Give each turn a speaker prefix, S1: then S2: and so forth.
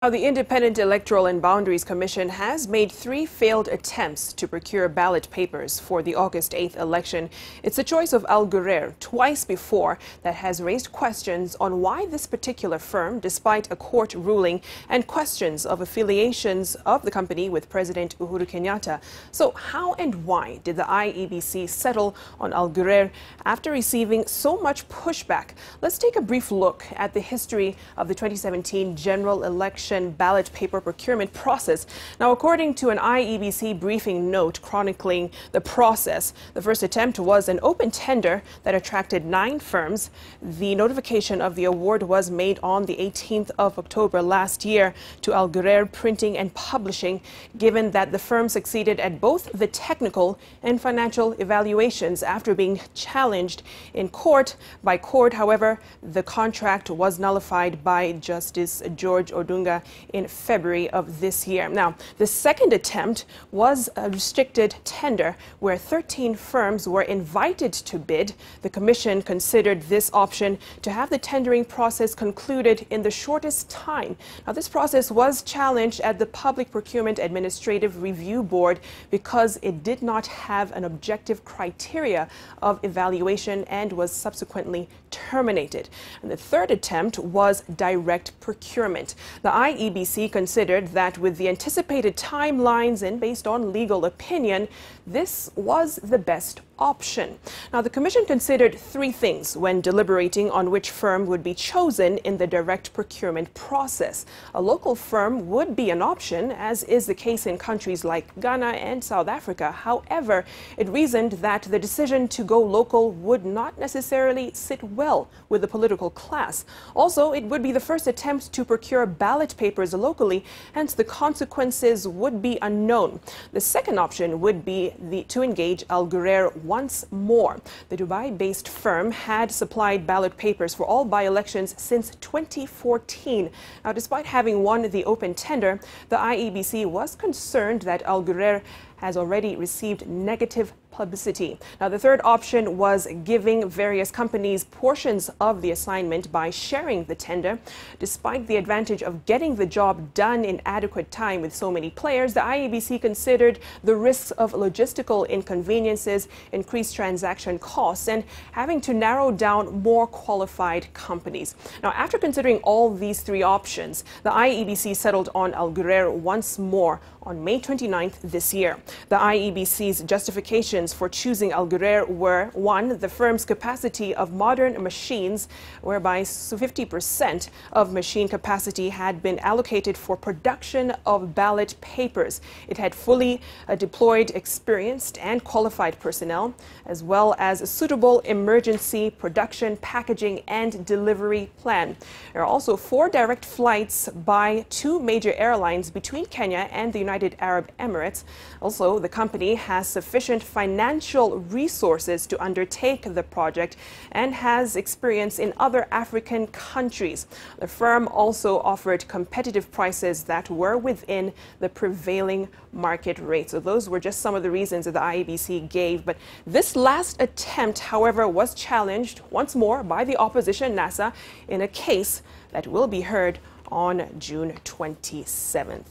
S1: Now, the Independent Electoral and Boundaries Commission has made 3 failed attempts to procure ballot papers for the August 8th election. It's the choice of Ghurair twice before that has raised questions on why this particular firm, despite a court ruling and questions of affiliations of the company with President Uhuru Kenyatta. So how and why did the IEBC settle on Ghurair after receiving so much pushback? Let's take a brief look at the history of the 2017 General Election Ballot Paper procurement process. Now, according to an IEBC briefing note chronicling the process, the first attempt was an open tender that attracted 9 firms. The notification of the award was made on the 18th of October last year to Ghurair Printing and Publishing, given that the firm succeeded at both the technical and financial evaluations after being challenged in court. By court, however, the contract was nullified by Justice George Odunga in February of this year. Now, the second attempt was a restricted tender where 13 firms were invited to bid. The commission considered this option to have the tendering process concluded in the shortest time. Now, this process was challenged at the Public Procurement Administrative Review Board because it did not have an objective criteria of evaluation and was subsequently terminated. And the third attempt was direct procurement. The IEBC considered that with the anticipated timelines and based on legal opinion, this was the best option. Now, the commission considered 3 things when deliberating on which firm would be chosen in the direct procurement process. A local firm would be an option, as is the case in countries like Ghana and South Africa. However, it reasoned that the decision to go local would not necessarily sit well with the political class. Also, it would be the first attempt to procure ballot papers locally, hence the consequences would be unknown. The second option would be to engage Ghurair once more. The Dubai-based firm had supplied ballot papers for all by-elections since 2014. Now, despite having won the open tender, the IEBC was concerned that Ghurair has already received negative publicity. Now, the third option was giving various companies portions of the assignment by sharing the tender. Despite the advantage of getting the job done in adequate time with so many players, the IEBC considered the risks of logistical inconveniences, increased transaction costs, and having to narrow down more qualified companies. Now, after considering all these 3 options, the IEBC settled on Ghurair once more on May 29th this year. The IEBC's justifications for choosing Ghurair were: 1, the firm's capacity of modern machines, whereby 50% of machine capacity had been allocated for production of ballot papers. It had fully deployed, experienced and qualified personnel, as well as a suitable emergency production, packaging and delivery plan. There are also 4 direct flights by 2 major airlines between Kenya and the United Arab Emirates. Also, the company has sufficient financial resources to undertake the project and has experience in other African countries. The firm also offered competitive prices that were within the prevailing market rate. So those were just some of the reasons that the IEBC gave. But this last attempt, however, was challenged once more by the opposition, NASA, in a case that will be heard on June 27th.